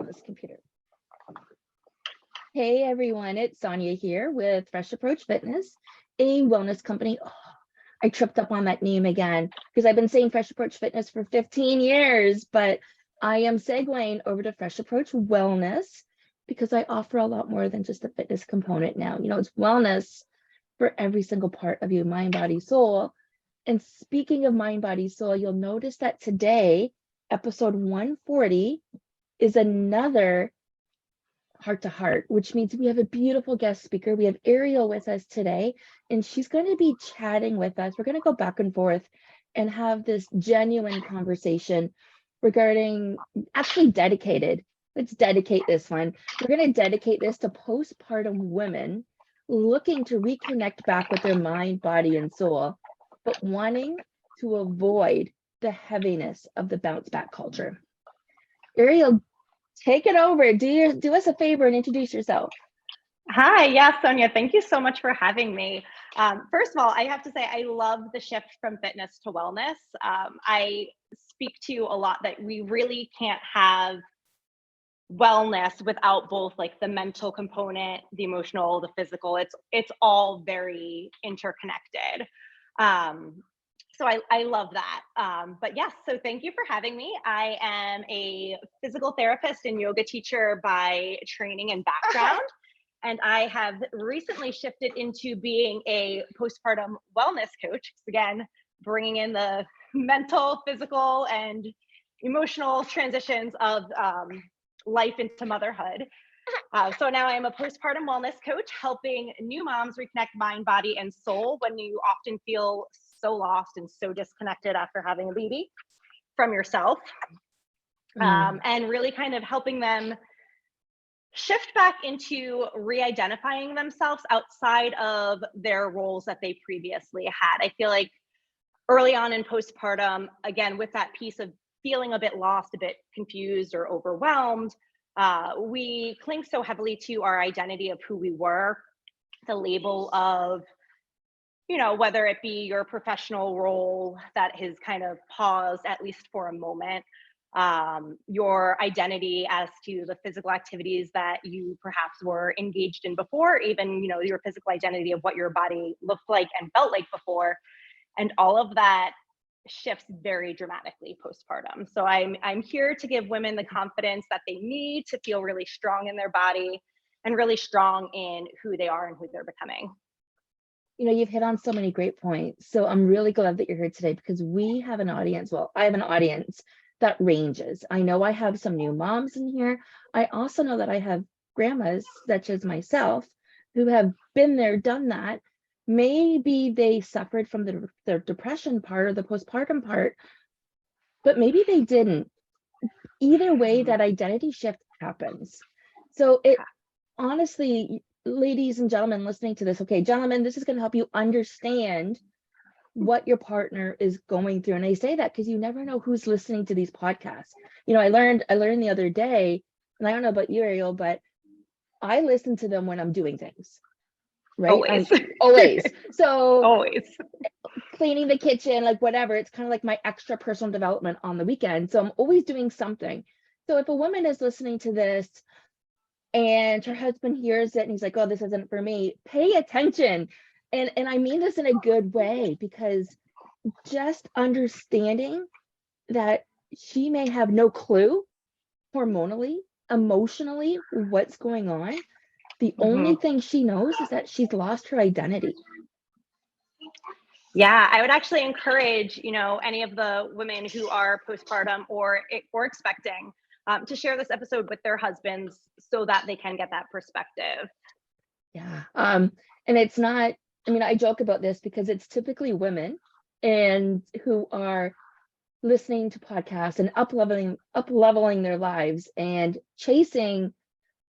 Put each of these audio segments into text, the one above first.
this computer. Hey everyone, it's Sonya here with Fresh Approach Fitness, a wellness company. Oh, I tripped up on that name again because I've been saying Fresh Approach Fitness for 15 years, but I am segueing over to Fresh Approach Wellness because I offer a lot more than just the fitness component now. You know, it's wellness for every single part of you, mind, body, soul. And speaking of mind, body, soul, you'll notice that today, episode 140 is another heart to heart, which means we have a beautiful guest speaker. We have Arielle with us today, and she's going to be chatting with us. We're going to go back and forth and have this genuine conversation regarding, actually dedicated. Let's dedicate this one. We're going to dedicate this to postpartum women looking to reconnect back with their mind, body, and soul, but wanting to avoid the heaviness of the bounce back culture. Arielle, take it over. Do us a favor and introduce yourself. Hi, yeah, Sonya, thank you so much for having me. First of all, I have to say I love the shift from fitness to wellness. I speak to a lot that we really can't have wellness without both like the mental component, the emotional, the physical. It's all very interconnected. So I love that. But yes, so thank you for having me. I am a physical therapist and yoga teacher by training and background. And I have recently shifted into being a postpartum wellness coach. Again, bringing in the mental, physical, and emotional transitions of life into motherhood. So now I'm a postpartum wellness coach, helping new moms reconnect mind, body, and soul when you often feel so lost and so disconnected after having a baby from yourself. And really kind of helping them shift back into re-identifying themselves outside of their roles that they previously had. I feel like early on in postpartum, again, with that piece of feeling a bit lost, a bit confused or overwhelmed, we cling so heavily to our identity of who we were, the label of, you know, whether it be your professional role that has kind of paused at least for a moment, your identity as to the physical activities that you perhaps were engaged in before, even, you know, your physical identity of what your body looked like and felt like before. And all of that shifts very dramatically postpartum. So I'm here to give women the confidence that they need to feel really strong in their body and really strong in who they are and who they're becoming. You know, you've hit on so many great points. So I'm really glad that you're here today because we have an audience. Well, I have an audience that ranges. I know I have some new moms in here. I also know that I have grandmas, such as myself, who have been there, done that. Maybe they suffered from the depression part or the postpartum part, but maybe they didn't. Either way, that identity shift happens. So it honestly, ladies and gentlemen listening to this, okay, gentlemen, this is going to help you understand what your partner is going through. And I say that because you never know who's listening to these podcasts. You know, I learned the other day, and I don't know about you, Arielle, but I listen to them when I'm doing things. Right? Always. So always cleaning the kitchen, like whatever, it's kind of like my extra personal development on the weekend. So I'm always doing something. So if a woman is listening to this and her husband hears it and he's like, oh, this isn't for me, pay attention. And I mean this in a good way, because just understanding that she may have no clue hormonally, emotionally, what's going on. The only thing she knows is that she's lost her identity. Yeah, I would actually encourage, you know, any of the women who are postpartum or expecting to share this episode with their husbands so that they can get that perspective. Yeah. And it's not, I mean, I joke about this because it's typically women and who are listening to podcasts and up-leveling their lives and chasing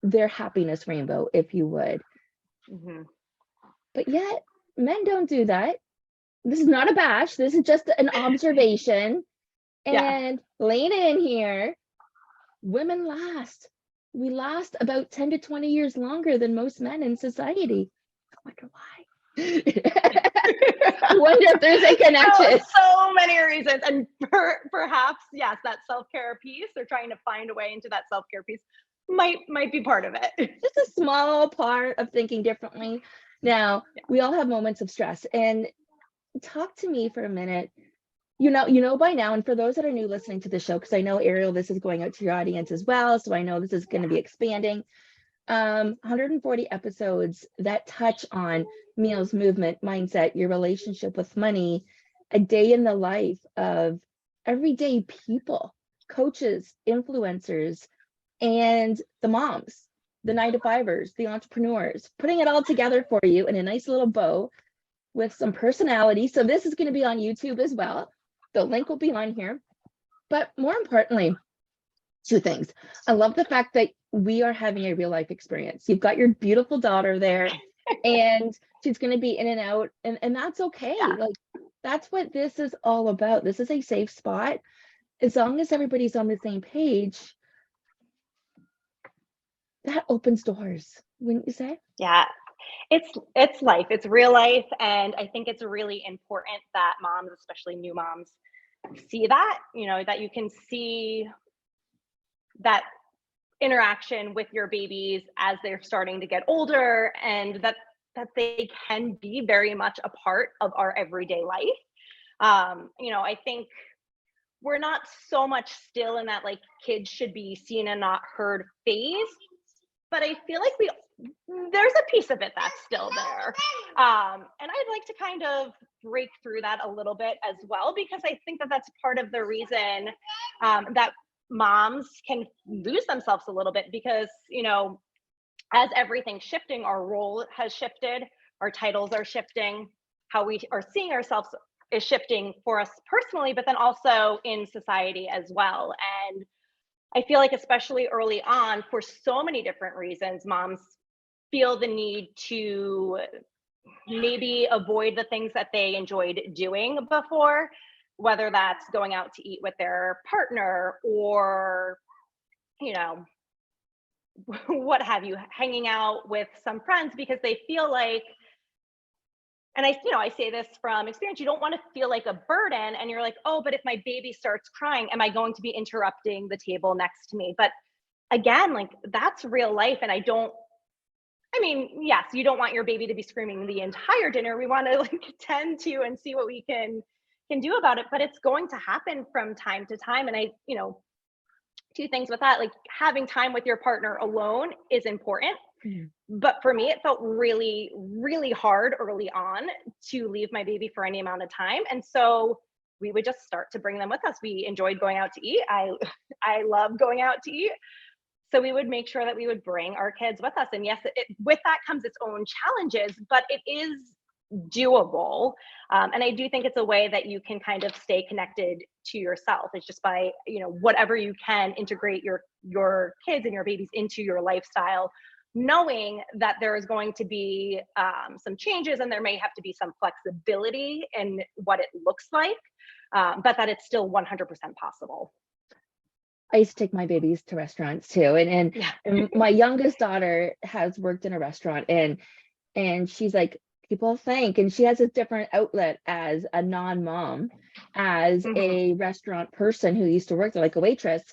their happiness rainbow, if you would. But yet men don't do that. This is not a bash. This is just an observation. And lean in here. Women last. We last about 10 to 20 years longer than most men in society. I wonder why. I wonder if there's a connection. So many reasons. And perhaps, yes, that self-care piece, they're trying to find a way into that self-care piece. might be part of it. Just a small part of thinking differently. Now, we all have moments of stress, and talk to me for a minute. You know by now, and for those that are new listening to the show, because I know, Arielle, this is going out to your audience as well, so I know this is going to be expanding. 140 episodes that touch on meals, movement, mindset, your relationship with money, a day in the life of everyday people, coaches, influencers, and the moms, the 9-to-5ers, the entrepreneurs, putting it all together for you in a nice little bow with some personality. So this is going to be on YouTube as well. The link will be on here. But more importantly, two things. I love the fact that we are having a real life experience. You've got your beautiful daughter there, and she's going to be in and out, and that's okay. Yeah. Like, that's what this is all about. This is a safe spot. As long as everybody's on the same page, that opens doors, wouldn't you say? Yeah. It's life. It's real life. And I think it's really important that moms, especially new moms, see that, that you can see that interaction with your babies as they're starting to get older, and that they can be very much a part of our everyday life. I think we're not so much still in that like kids should be seen and not heard phase, but I feel like there's a piece of it that's still there. And I'd like to kind of break through that a little bit as well, because I think that that's part of the reason that moms can lose themselves a little bit, because, as everything's shifting, our role has shifted, our titles are shifting, how we are seeing ourselves is shifting for us personally, but then also in society as well. And I feel like, especially early on, for so many different reasons, moms feel the need to maybe avoid the things that they enjoyed doing before, whether that's going out to eat with their partner or, what have you, hanging out with some friends, because they feel like, and I say this from experience, you don't want to feel like a burden, and you're like, oh, but if my baby starts crying, am I going to be interrupting the table next to me? But again, like, that's real life. And yes, you don't want your baby to be screaming the entire dinner. We want to like tend to and see what we can do about it, but it's going to happen from time to time. And two things with that, like having time with your partner alone is important. But for me, it felt really, really hard early on to leave my baby for any amount of time. And so we would just start to bring them with us. We enjoyed going out to eat. I love going out to eat. So we would make sure that we would bring our kids with us. And yes, with that comes its own challenges, but it is doable. And I do think it's a way that you can kind of stay connected to yourself. It's just by, whatever you can integrate your kids and your babies into your lifestyle, knowing that there is going to be some changes, and there may have to be some flexibility in what it looks like, but that it's still 100% possible. I used to take my babies to restaurants too. And my youngest daughter has worked in a restaurant, and she's like, people think, and she has a different outlet as a non-mom, as a restaurant person who used to work there, like a waitress,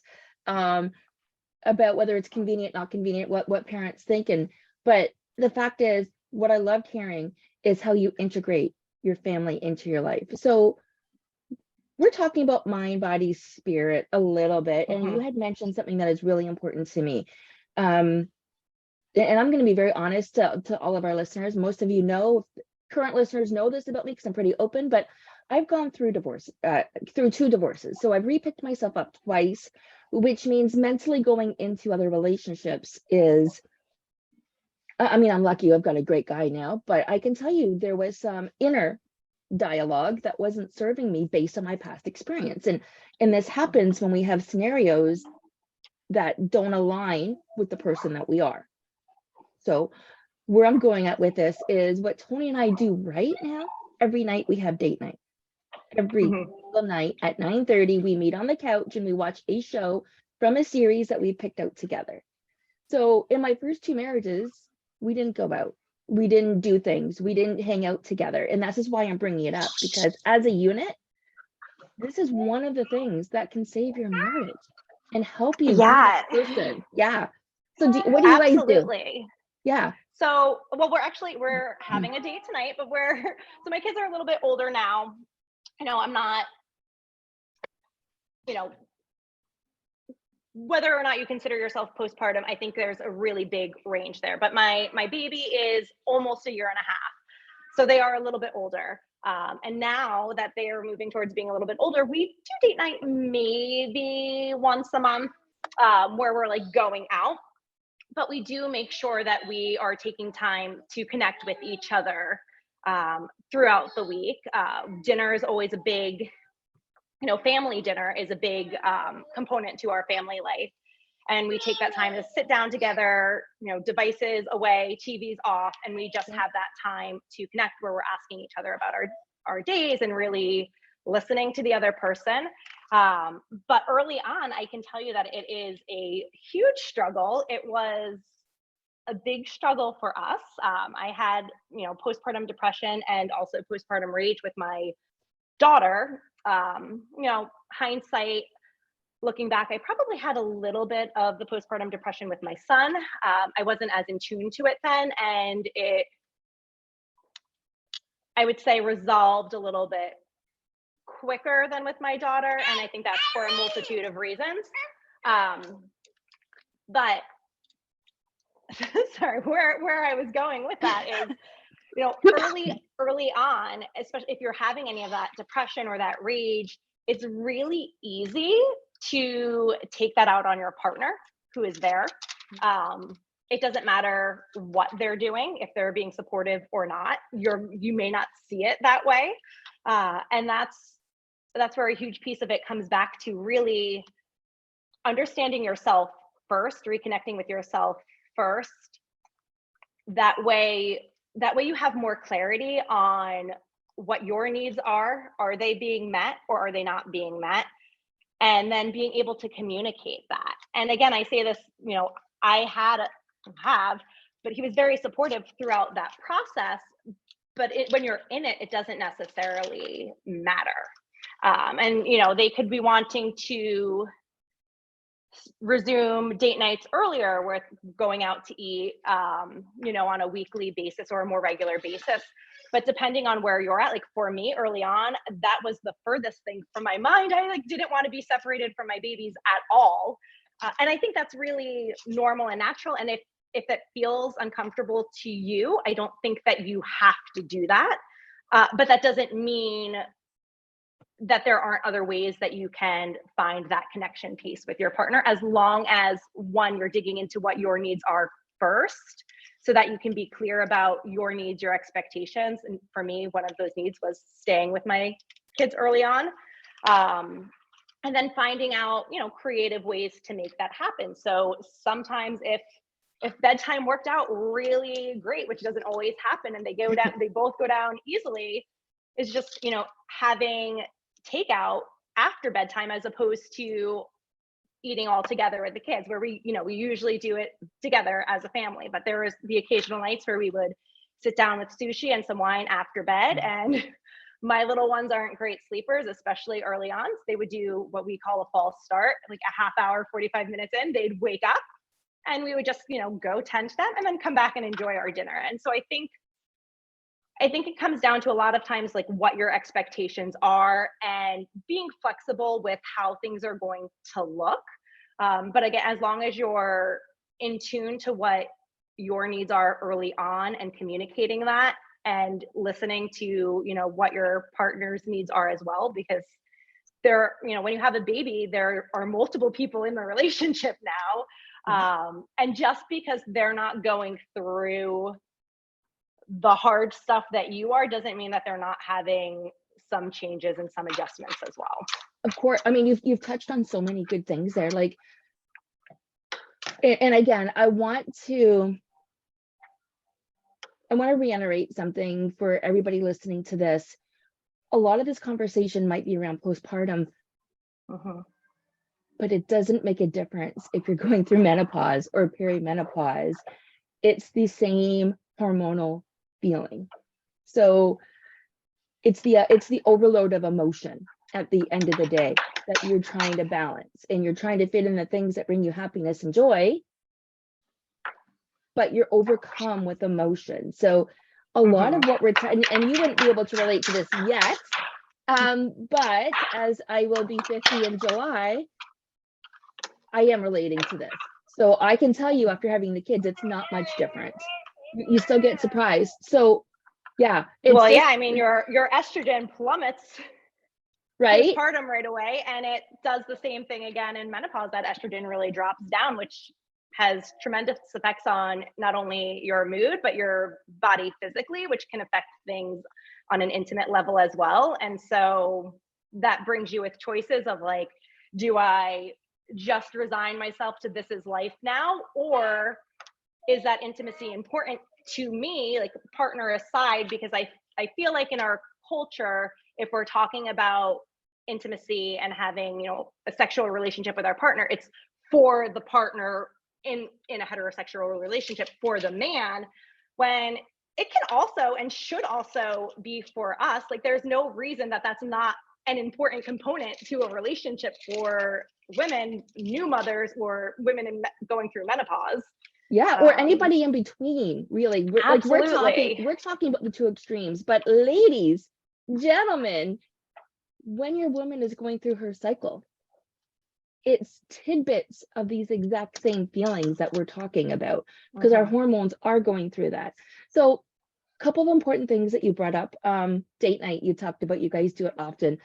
about whether it's convenient, not convenient, what parents think. But the fact is, what I loved hearing is how you integrate your family into your life. So we're talking about mind, body, spirit a little bit. And you had mentioned something that is really important to me. And I'm going to be very honest to all of our listeners. Most of current listeners know this about me because I'm pretty open, but I've gone through through 2 divorces. So I've repicked myself up twice, which means mentally going into other relationships is, I'm lucky I've got a great guy now, but I can tell you there was some inner dialogue that wasn't serving me based on my past experience. And this happens when we have scenarios that don't align with the person that we are. So where I'm going at with this is what Tony and I do right now. Every night we have date night. Every single night at 9:30, we meet on the couch and we watch a show from a series that we picked out together. So in my first 2 marriages, we didn't go out. We didn't do things. We didn't hang out together. And this is why I'm bringing it up, because as a unit, this is one of the things that can save your marriage and help you be a person. Yeah. So what do you guys do? Absolutely. Yeah. So, well, we're having a date tonight, but so my kids are a little bit older now. I'm not, you know, whether or not you consider yourself postpartum, I think there's a really big range there. But my baby is almost a year and a half, so they are a little bit older. And now that they are moving towards being a little bit older, we do date night maybe once a month, where we're like going out. But we do make sure that we are taking time to connect with each other throughout the week. Dinner is always a big, family dinner is a big component to our family life. And we take that time to sit down together, devices away, TVs off, and we just have that time to connect where we're asking each other about our days and really listening to the other person. But early on, I can tell you that it is a huge struggle. It was a big struggle for us. I had, postpartum depression and also postpartum rage with my daughter. Hindsight, looking back, I probably had a little bit of the postpartum depression with my son. I wasn't as in tune to it then, and it, I would say, resolved a little bit quicker than with my daughter, and I think that's for a multitude of reasons. But sorry, where I was going with that is, early on, especially if you're having any of that depression or that rage, it's really easy to take that out on your partner who is there. It doesn't matter what they're doing, if they're being supportive or not. You may not see it that way, and that's where a huge piece of it comes back to really understanding yourself first, reconnecting with yourself first. That way you have more clarity on what your needs are. Are they being met or are they not being met? And then being able to communicate that. And again, I say this, I have, but he was very supportive throughout that process. But when you're in it, it doesn't necessarily matter. And they could be wanting to resume date nights earlier with going out to eat, on a weekly basis or a more regular basis. But depending on where you're at, like for me early on, that was the furthest thing from my mind. I didn't want to be separated from my babies at all. And I think that's really normal and natural. And if it feels uncomfortable to you, I don't think that you have to do that. But that doesn't mean that there aren't other ways that you can find that connection piece with your partner, as long as, one, you're digging into what your needs are first, so that you can be clear about your needs, your expectations. And for me, one of those needs was staying with my kids early on. And then finding out, creative ways to make that happen. So sometimes if bedtime worked out really great, which doesn't always happen, and they both go down easily, is just, having takeout after bedtime as opposed to eating all together with the kids, where we usually do it together as a family. But there was the occasional nights where we would sit down with sushi and some wine after bed. And my little ones aren't great sleepers, especially early on. So they would do what we call a false start, like a half hour, 45 minutes in, they'd wake up and we would just, go tend to them and then come back and enjoy our dinner. And so I think it comes down to a lot of times like what your expectations are and being flexible with how things are going to look. But again, as long as you're in tune to what your needs are early on and communicating that and listening to, what your partner's needs are as well, because when you have a baby, there are multiple people in the relationship now. And just because they're not going through the hard stuff that you are doesn't mean that they're not having some changes and some adjustments as well. Of course. I mean, you've touched on so many good things there. Like, and again, I want to reiterate something for everybody listening to this. A lot of this conversation might be around postpartum, but it doesn't make a difference if you're going through menopause or perimenopause. It's the same hormonal feeling. So it's the overload of emotion at the end of the day that you're trying to balance, and you're trying to fit in the things that bring you happiness and joy but you're overcome with emotion. So a lot of what we're and you wouldn't be able to relate to this yet, but as I will be 50 in July, I am relating to this. So I can tell you after having the kids, it's not much different. You still get surprised. So yeah, well, yeah, I mean, your estrogen plummets right? postpartum right away, and it does the same thing again in menopause. That estrogen really drops down, which has tremendous effects on not only your mood, but your body physically, which can affect things on an intimate level as well. And so that brings you with choices of like, do I just resign myself to this is life now? Or is that intimacy important to me, like partner aside? Because I feel like in our culture, if we're talking about intimacy and having, you know, a sexual relationship with our partner, it's for the partner in a heterosexual relationship for the man, when it can also and should also be for us. Like there's no reason that that's not an important component to a relationship for women, new mothers, or women going through menopause. Yeah, or anybody in between, really. Absolutely. We're talking about the two extremes, but ladies, gentlemen, when your woman is going through her cycle, it's tidbits of these exact same feelings that we're talking about, because our hormones are going through that. So a couple of important things that you brought up. Date night, you talked about, you guys do it often.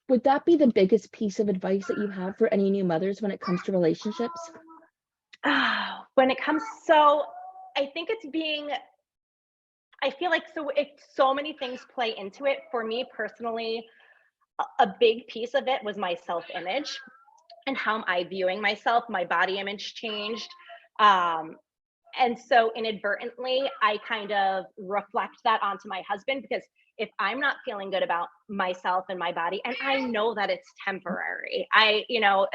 Would that be the biggest piece of advice that you have for any new mothers when it comes to relationships? When it comes, so I think it's being, I feel like so many things play into it. For me personally, a big piece of it was my self-image and how am I viewing myself. My body image changed. And so inadvertently, I kind of reflect that onto my husband, because if I'm not feeling good about myself and my body, and I know that it's temporary,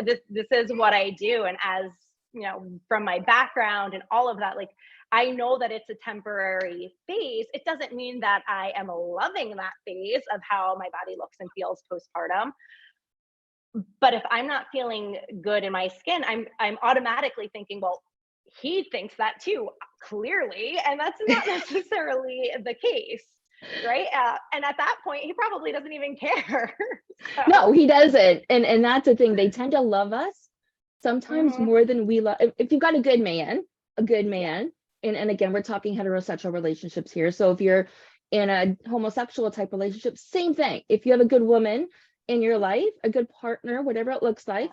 this is what I do. And as you know, from my background and all of that, like, I know that it's a temporary phase. It doesn't mean that I am loving that phase of how my body looks and feels postpartum. But if I'm not feeling good in my skin, I'm automatically thinking, well, he thinks that too, clearly, and that's not necessarily the case, right? And at that point, he probably doesn't even care. So. No, he doesn't, and that's the thing. They tend to love us sometimes more than we love. If you've got a good man, and again, we're talking heterosexual relationships here. So if you're in a homosexual type relationship, same thing. If you have a good woman in your life, a good partner, whatever it looks like,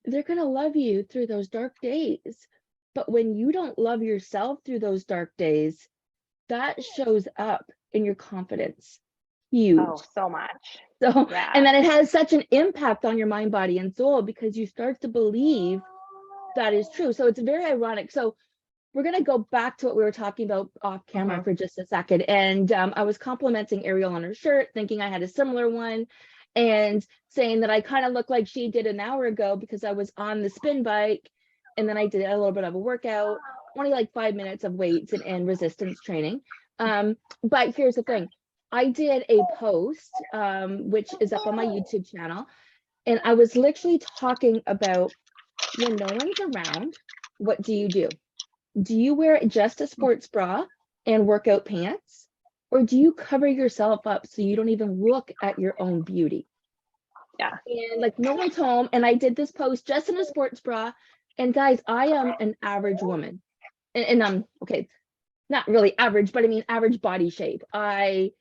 they're going to love you through those dark days. But when you don't love yourself through those dark days, that shows up in your confidence. Huge. Oh, so much. So, yeah. And then it has such an impact on your mind, body, and soul, because you start to believe that is true. So it's very ironic. So we're going to go back to what we were talking about off camera for just a second. And I was complimenting Arielle on her shirt, thinking I had a similar one, and saying that I kind of look like she did an hour ago because I was on the spin bike. And then I did a little bit of a workout, only like 5 minutes of weights and resistance training. But here's the thing. I did a post, which is up on my YouTube channel. And I was literally talking about, when no one's around, what do you do? Do you wear just a sports bra and workout pants? Or do you cover yourself up so you don't even look at your own beauty? Yeah. And like, no one's home. And I did this post just in a sports bra. And guys, I am an average woman. And I'm, okay, not really average, but I mean average body shape. I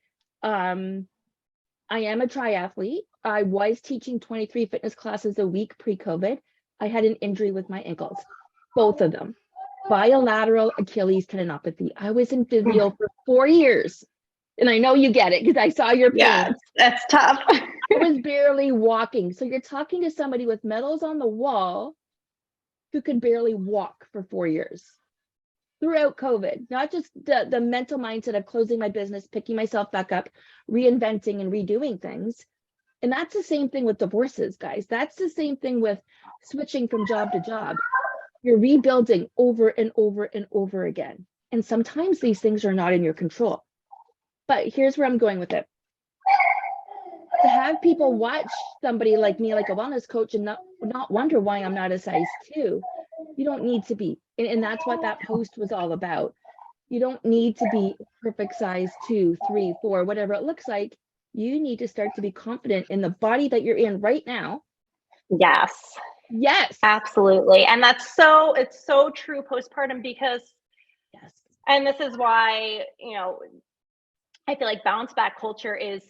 am a triathlete. I was teaching 23 fitness classes a week pre-COVID. I had an injury with my ankles, both of them. Bilateral Achilles tendinopathy. I was in physio for 4 years. And I know you get it because I saw your pain. Yeah, that's tough. I was barely walking. So you're talking to somebody with medals on the wall who could barely walk for 4 years throughout COVID, not just the mental mindset of closing my business, picking myself back up, reinventing and redoing things. And that's the same thing with divorces, guys. That's the same thing with switching from job to job. You're rebuilding over and over and over again. And sometimes these things are not in your control. But here's where I'm going with it. To have people watch somebody like me, like a wellness coach, and not wonder why I'm not a size 2, You don't need to be. And that's what that post was all about. You don't need to be perfect size 2, 3, 4, whatever it looks like. You need to start to be confident in the body that you're in right now. Yes. Yes. Absolutely. And it's so true postpartum because, Yes. and this is why, I feel like bounce back culture is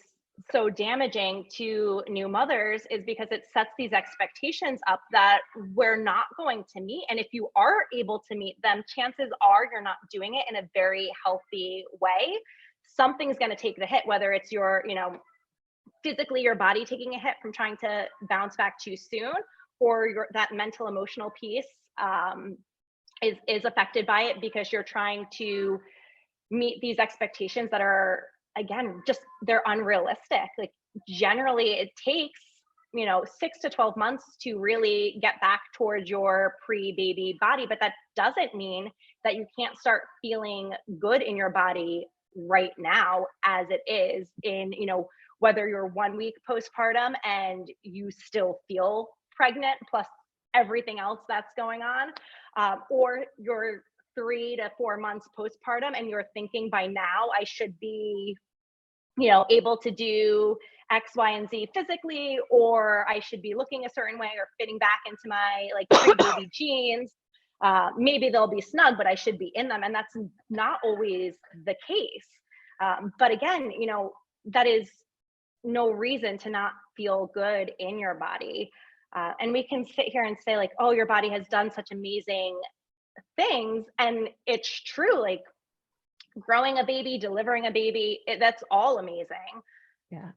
so damaging to new mothers, is because it sets these expectations up that we're not going to meet. And if you are able to meet them, chances are you're not doing it in a very healthy way. Something's going to take the hit, whether it's your, physically your body taking a hit from trying to bounce back too soon, or that mental emotional piece is affected by it because you're trying to meet these expectations that are, again, just they're unrealistic. Like generally it takes 6 to 12 months to really get back towards your pre-baby body, but that doesn't mean that you can't start feeling good in your body right now as it is in, whether you're 1 week postpartum and you still feel pregnant plus everything else that's going on, or you're 3 to 4 months postpartum and you're thinking by now I should be, able to do X, Y, and Z physically, or I should be looking a certain way or fitting back into my like pre-baby jeans. Maybe they'll be snug, but I should be in them. And that's not always the case. But again, that is no reason to not feel good in your body. And we can sit here and say like, oh, your body has done such amazing things. And it's true, like growing a baby, delivering a baby, that's all amazing. Yeah.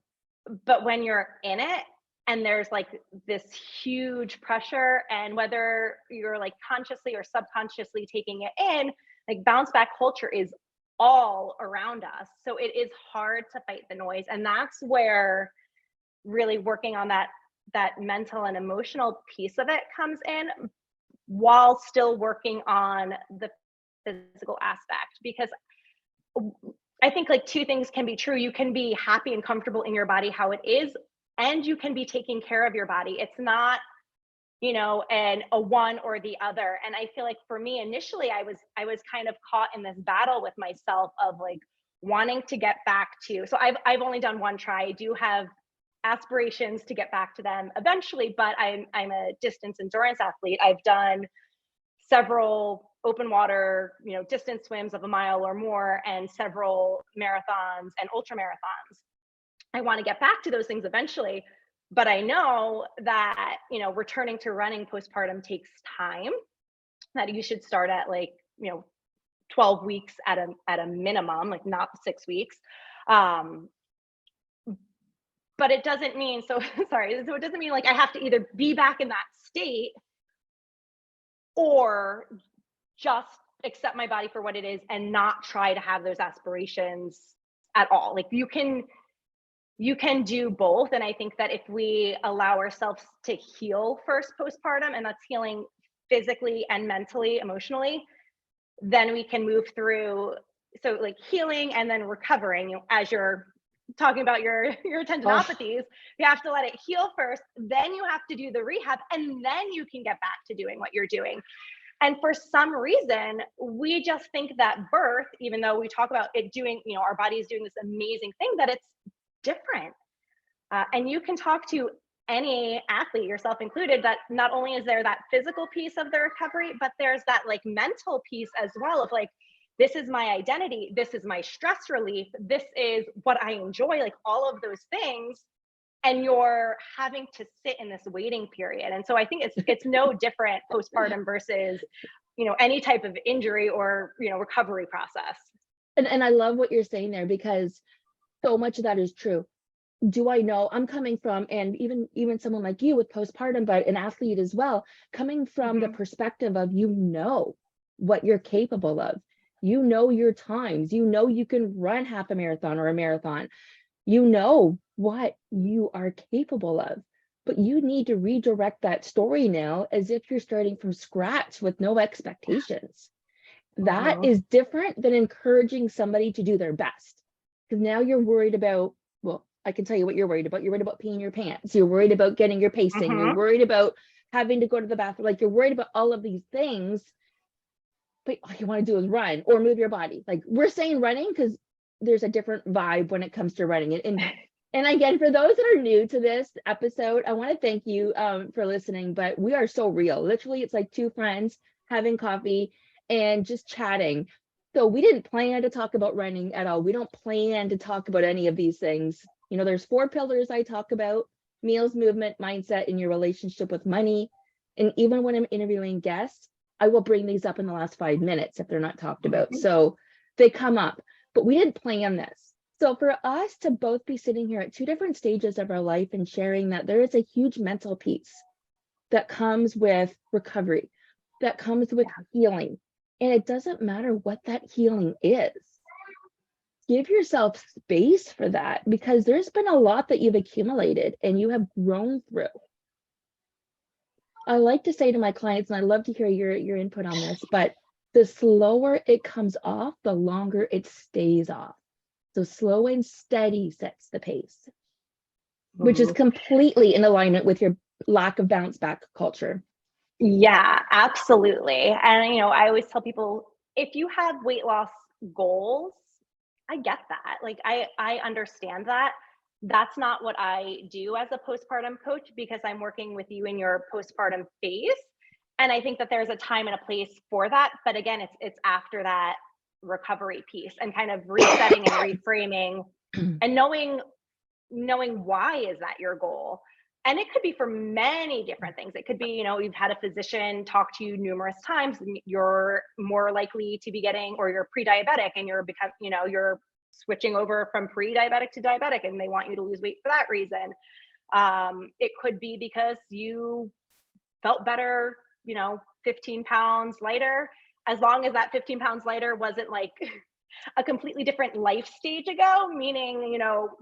But when you're in it and there's like this huge pressure, and whether you're like consciously or subconsciously taking it in, like bounce back culture is all around us. So it is hard to fight the noise. And that's where really working on that mental and emotional piece of it comes in, while still working on the physical aspect. Because I think like two things can be true. You can be happy and comfortable in your body how it is, and you can be taking care of your body. It's not, and a one or the other. And I feel like for me, initially, I was kind of caught in this battle with myself of like wanting to get back to, so I've only done one try. I do have aspirations to get back to them eventually, but I'm a distance endurance athlete. I've done several open water, distance swims of a mile or more, and several marathons and ultra marathons. I want to get back to those things eventually, but I know that, returning to running postpartum takes time, that you should start at like, 12 weeks at a minimum, like not 6 weeks. But it doesn't mean, so it doesn't mean like I have to either be back in that state or just accept my body for what it is and not try to have those aspirations at all. Like you can do both. And I think that if we allow ourselves to heal first postpartum, and that's healing physically and mentally, emotionally, then we can move through. So like healing and then recovering, as you're talking about your tendinopathies, you have to let it heal first, then you have to do the rehab, and then you can get back to doing what you're doing. And for some reason, we just think that birth, even though we talk about it doing, our body is doing this amazing thing, that it's different. And you can talk to any athlete, yourself included, that not only is there that physical piece of the recovery, but there's that like mental piece as well of like, this is my identity, this is my stress relief, this is what I enjoy, like all of those things. And you're having to sit in this waiting period. And so I think it's no different postpartum versus, any type of injury or, recovery process. And I love what you're saying there, because so much of that is true. Do I know, I'm coming from, and even someone like you with postpartum, but an athlete as well, coming from the perspective of, what you're capable of. Your times, you can run half a marathon or a marathon, what you are capable of, but you need to redirect that story now as if you're starting from scratch with no expectations. That is different than encouraging somebody to do their best, because now you're worried about, well, I can tell you what you're worried about. You're worried about peeing your pants. You're worried about getting your pacing. You're worried about having to go to the bathroom, like you're worried about all of these things, but all you want to do is run or move your body. Like we're saying running because there's a different vibe when it comes to running. And again, for those that are new to this episode, I want to thank you for listening, but we are so real. Literally, it's like two friends having coffee and just chatting. So we didn't plan to talk about running at all. We don't plan to talk about any of these things. You know, there's 4 pillars I talk about: meals, movement, mindset, and your relationship with money. And even when I'm interviewing guests, I will bring these up in the last 5 minutes if they're not talked about. So they come up, but we didn't plan this. So for us to both be sitting here at 2 different stages of our life and sharing that there is a huge mental piece that comes with recovery, that comes with healing. And it doesn't matter what that healing is. Give yourself space for that, because there's been a lot that you've accumulated and you have grown through. I like to say to my clients, and I love to hear your input on this, but the slower it comes off, the longer it stays off. So slow and steady sets the pace, which is completely in alignment with your lack of bounce back culture. Yeah, absolutely. And, you know, I always tell people, if you have weight loss goals, I get that. Like, I understand that. That's not what I do as a postpartum coach, because I'm working with you in your postpartum phase. And I think that there's a time and a place for that. But again, it's after that recovery piece and kind of resetting and reframing and knowing why is that your goal. And it could be for many different things. It could be, you know, you've had a physician talk to you numerous times, and you're more likely to be getting, or you're pre-diabetic and you're switching over from pre-diabetic to diabetic and they want you to lose weight for that reason. It could be because you felt better, 15 pounds lighter, as long as that 15 pounds lighter wasn't like a completely different life stage ago, meaning,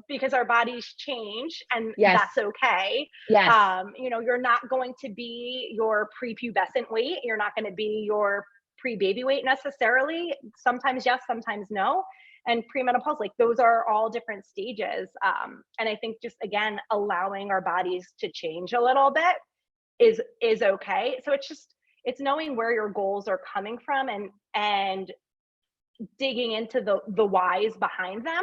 because our bodies change and that's okay. Yes. You're not going to be your prepubescent weight. You're not going to be your pre-baby weight necessarily. Sometimes yes, sometimes no. And premenopause, like those are all different stages. And I think just, again, allowing our bodies to change a little bit is okay. So it's knowing where your goals are coming from and digging into the whys behind them,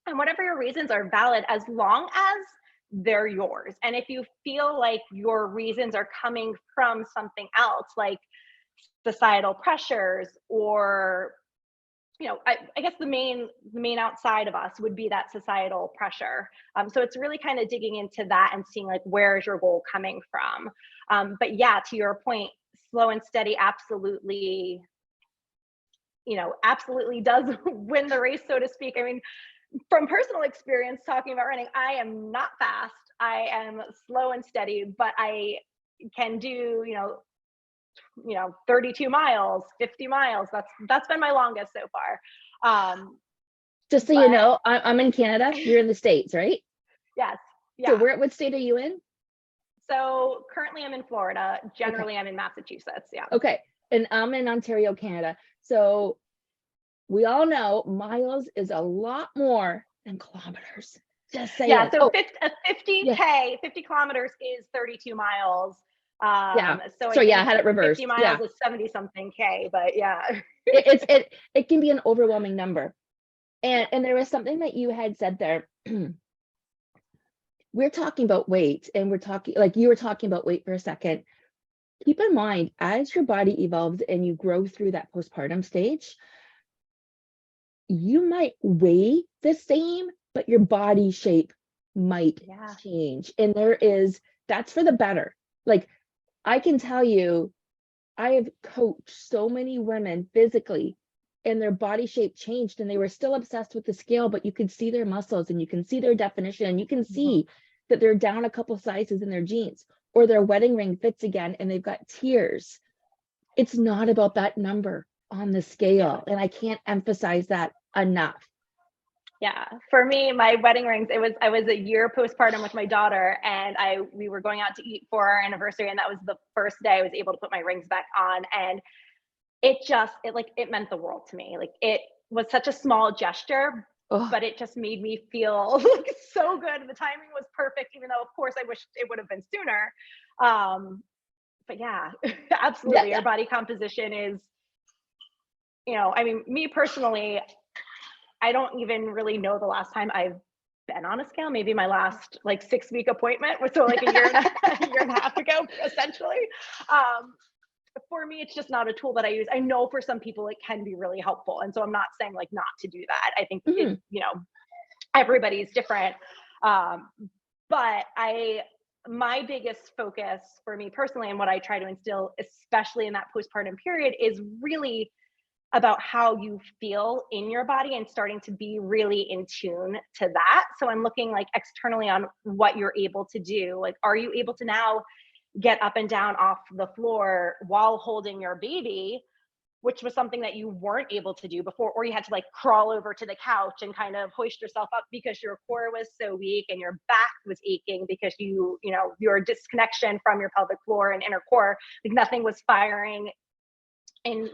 and whatever your reasons are valid as long as they're yours. And if you feel like your reasons are coming from something else, like societal pressures, or I guess the main outside of us would be that societal pressure. So it's really kind of digging into that and seeing like, where is your goal coming from? But yeah, to your point, slow and steady absolutely does win the race, so to speak. I mean, from personal experience, talking about running, I am not fast. I am slow and steady, but I can do, 32 miles, 50 miles. That's been my longest so far. Just so you know, I'm in Canada. You're in the States, right? Yes. Yeah. So what state are you in? So currently I'm in Florida. Generally, I'm in Massachusetts. Yeah. Okay. And I'm in Ontario, Canada. So we all know miles is a lot more than kilometers. Just saying. Yeah. So 50K, 50 kilometers is 32 miles. So I had it reversed. 50 miles is 70 something K, but yeah. it can be an overwhelming number. And there was something that you had said there. We're talking about weight, and we're talking, like you were talking about weight for a second. Keep in mind, as your body evolves and you grow through that postpartum stage, you might weigh the same, but your body shape might change. And that's for the better. Like, I can tell you, I have coached so many women physically, and their body shape changed, and they were still obsessed with the scale, but you could see their muscles and you can see their definition, and you can see that they're down a couple sizes in their jeans, or their wedding ring fits again and they've got tears. It's not about that number on the scale. And I can't emphasize that enough. Yeah. For me, my wedding rings, I was a year postpartum with my daughter, and we were going out to eat for our anniversary. And that was the first day I was able to put my rings back on. And it meant the world to me. Like, it was such a small gesture, but it just made me feel like so good. The timing was perfect, even though of course I wish it would have been sooner. but yeah, absolutely. Yeah. Your body composition is, I mean, me personally, I don't even really know the last time I've been on a scale. Maybe my last like 6-week appointment was so like a year and a year and a half ago, essentially. For me, it's just not a tool that I use. I know for some people it can be really helpful. And so I'm not saying like not to do that. I think Mhm. everybody's different. But my biggest focus for me personally, and what I try to instill, especially in that postpartum period, is really about how you feel in your body and starting to be really in tune to that. So I'm looking like externally on what you're able to do. Like, are you able to now get up and down off the floor while holding your baby, which was something that you weren't able to do before, or you had to like crawl over to the couch and kind of hoist yourself up because your core was so weak and your back was aching because your disconnection from your pelvic floor and inner core, like nothing was firing in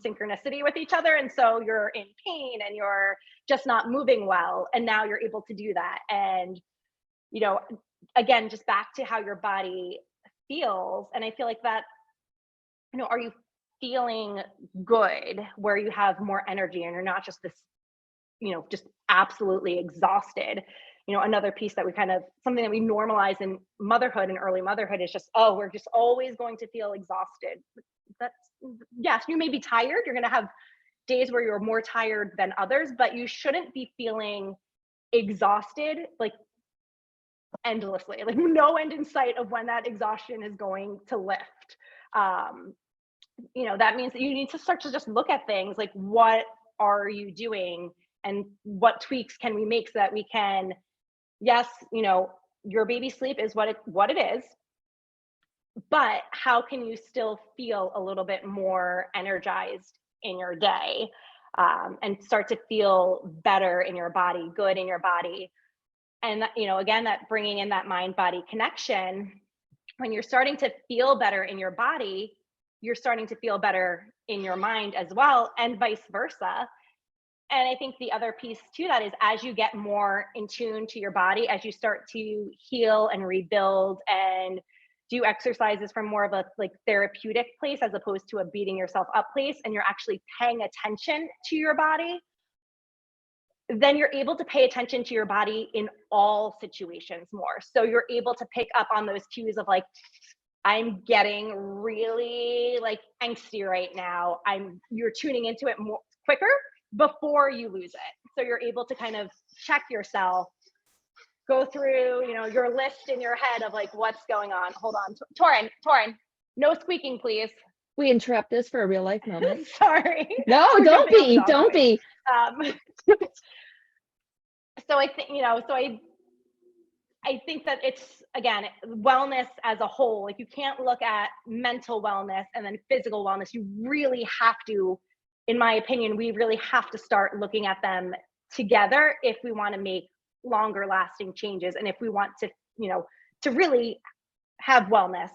synchronicity with each other. And so you're in pain and you're just not moving well. And now you're able to do that. And, again, just back to how your body feels. And I feel like that, are you feeling good where you have more energy and you're not just this, just absolutely exhausted? Another piece that something that we normalize in motherhood and early motherhood is just, oh, we're just always going to feel exhausted. Yes, you may be tired. You're going to have days where you're more tired than others, but you shouldn't be feeling exhausted like endlessly, like no end in sight of when that exhaustion is going to lift. That means that you need to start to just look at things like, what are you doing and what tweaks can we make so that we can, yes, your baby sleep is what it is, but how can you still feel a little bit more energized in your day, and start to feel better in your body, good in your body? And again, that bringing in that mind body connection, when you're starting to feel better in your body, you're starting to feel better in your mind as well, and vice versa. And I think the other piece to that is, as you get more in tune to your body, as you start to heal and rebuild and do exercises from more of a like therapeutic place as opposed to a beating yourself up place, and you're actually paying attention to your body, then you're able to pay attention to your body in all situations more. So you're able to pick up on those cues of like, I'm getting really like angsty right now. You're tuning into it more quicker before you lose it. So you're able to kind of check yourself, go through, your list in your head of like, what's going on. Hold on, Torin, no squeaking, please. We interrupt this for a real life moment. Sorry. No, don't be. So I think, I think that it's, again, wellness as a whole. Like, you can't look at mental wellness and then physical wellness. You really have to, in my opinion, we really have to start looking at them together if we want to make longer lasting changes. And if we want to, to really have wellness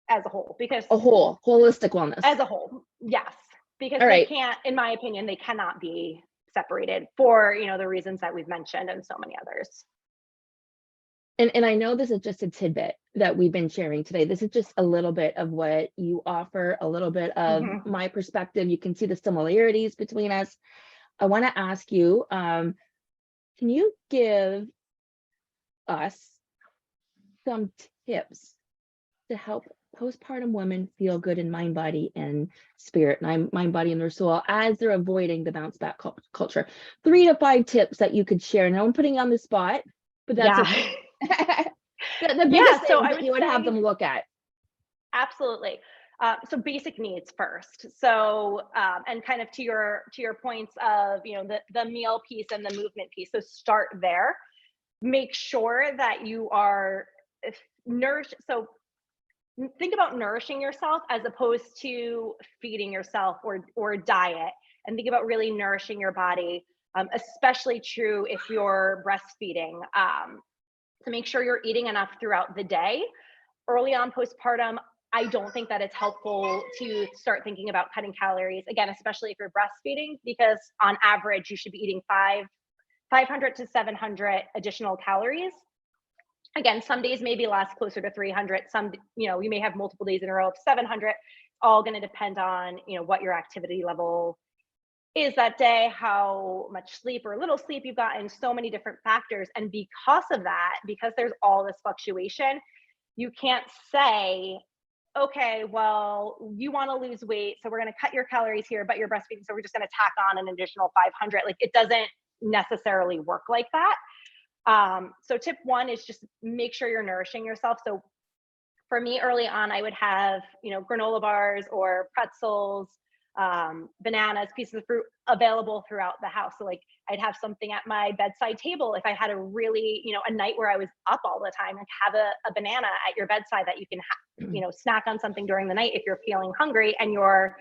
as a whole, because holistic wellness as a whole. Yes. Because they can't, in my opinion, they cannot be separated for, the reasons that we've mentioned and so many others. And I know this is just a tidbit that we've been sharing today. This is just a little bit of what you offer, a little bit of my perspective. You can see the similarities between us. I want to ask you, can you give us some tips to help postpartum women feel good in mind, body, and spirit, and mind, body, and their soul as they're avoiding the bounce back culture? 3 to 5 tips that you could share. Now I'm putting you on the spot, but that's okay. the biggest thing that you would have them look at. Absolutely. So basic needs first. So and kind of to your points of the meal piece and the movement piece. So start there. Make sure that you are nourished. So think about nourishing yourself as opposed to feeding yourself or diet, and think about really nourishing your body. Especially true if you're breastfeeding. To make sure you're eating enough throughout the day. Early on postpartum, I don't think that it's helpful to start thinking about cutting calories, again, especially if you're breastfeeding, because on average, you should be eating 500 to 700 additional calories Again, some days maybe last closer to 300. Some, you may have multiple days in a row of 700. All going to depend on, what your activity level is that day, how much sleep or little sleep you've gotten, so many different factors. And because of that, because there's all this fluctuation, you can't say, okay, well, you want to lose weight, so we're going to cut your calories here, but you're breastfeeding, so we're just going to tack on an additional 500. Like, it doesn't necessarily work like that. So tip one is just make sure you're nourishing yourself. So for me, early on, I would have, granola bars or pretzels, bananas, pieces of fruit available throughout the house. So like, I'd have something at my bedside table. If I had a really, a night where I was up all the time, like have a banana at your bedside that you can, snack on something during the night if you're feeling hungry and you're,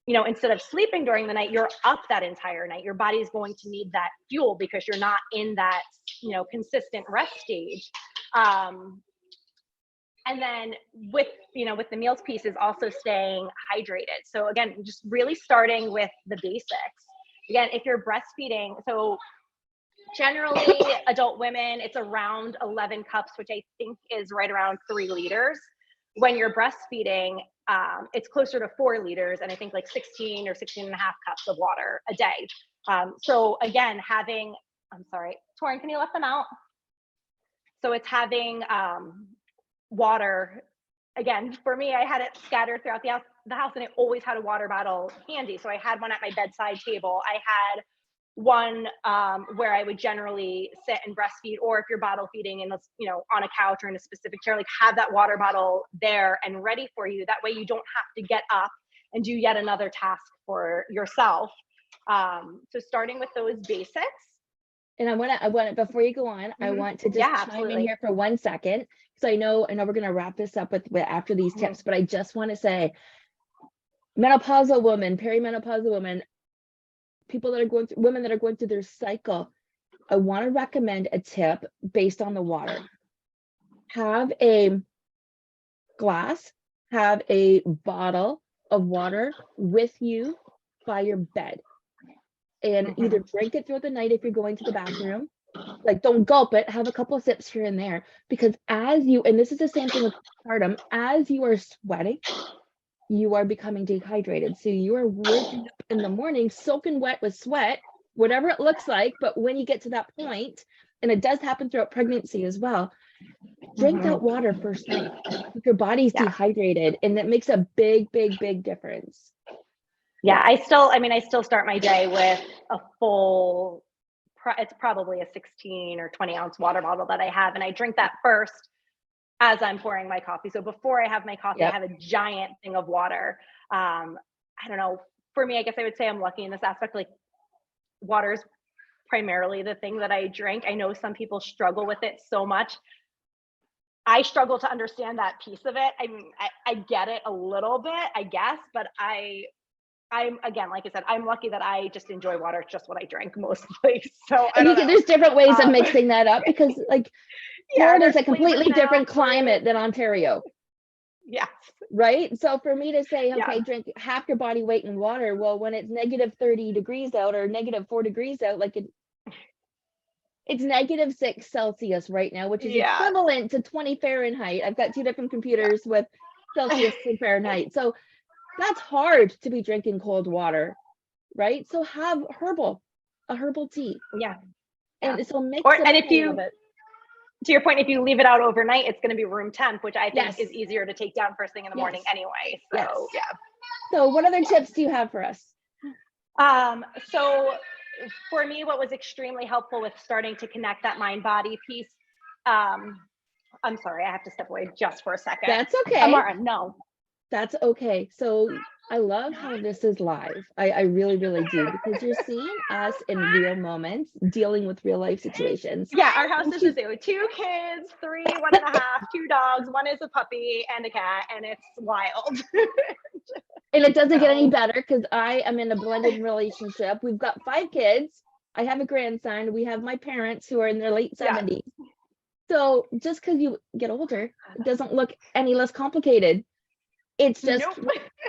instead of sleeping during the night, you're up that entire night. Your body's going to need that fuel because you're not in that, consistent rest stage. And then with the meals piece is also staying hydrated. So again, just really starting with the basics. Again, if you're breastfeeding, so generally adult women, it's around 11 cups, which I think is right around 3 liters. When you're breastfeeding, it's closer to 4 liters, and I think like 16 or 16 and a half cups of water a day. So again, I'm sorry, Torin, can you let them out? So it's having water. Again, for me, I had it scattered throughout the house, and I always had a water bottle handy. So I had one at my bedside table. I had one where I would generally sit and breastfeed, or if you're bottle feeding and on a couch or in a specific chair, like have that water bottle there and ready for you. That way you don't have to get up and do yet another task for yourself. So starting with those basics. And I want to, before you go on, I want to just chime in here for 1 second, because I know we're going to wrap this up with after these tips, but I just want to say, menopausal women, perimenopausal women, women that are going through their cycle, I want to recommend a tip based on the water. Have a glass, have a bottle of water with you by your bed. And either drink it throughout the night if you're going to the bathroom, like don't gulp it, have a couple of sips here and there, because and this is the same thing with postpartum, as you are sweating, you are becoming dehydrated. So you are waking up in the morning soaking wet with sweat, whatever it looks like. But when you get to that point, and it does happen throughout pregnancy as well, drink that water first thing. Your body's dehydrated, and that makes a big, big, big difference. Yeah, I still start my day with a full, it's probably a 16 or 20 ounce water bottle that I have. And I drink that first as I'm pouring my coffee. So before I have my coffee, I have a giant thing of water. I don't know, for me, I guess I would say I'm lucky in this aspect, like water is primarily the thing that I drink. I know some people struggle with it so much. I struggle to understand that piece of it. I mean, I get it a little bit, I guess, but I'm again, like I said, I'm lucky that I just enjoy water. It's just what I drink mostly. So there's different ways of mixing that up, because like Florida is a completely different climate than Ontario. Yes. Right. So for me to say, okay, drink half your body weight in water. Well, when it's negative 30 degrees out or negative 4 degrees out, like it's negative 6 Celsius right now, which is equivalent to 20 Fahrenheit. I've got 2 different computers with Celsius and Fahrenheit. So that's hard to be drinking cold water, right? So have a herbal tea. Yeah. And so mix it and if you, to your point, if you leave it out overnight, it's going to be room temp, which I think is easier to take down first thing in the morning anyway. So So what other tips do you have for us? So for me, what was extremely helpful with starting to connect that mind body piece, I'm sorry, I have to step away just for a second. That's okay. Amara, no. That's okay. So I love how this is live. I really, really do, because you're seeing us in real moments, dealing with real life situations. Yeah, our house is a zoo. 2 kids, 3, 1.5, 2 dogs. One is a puppy and a cat, and it's wild. And it doesn't get any better, because I am in a blended relationship. We've got 5 kids. I have a grandson. We have my parents who are in their late 70s. So just because you get older, it doesn't look any less complicated. It's just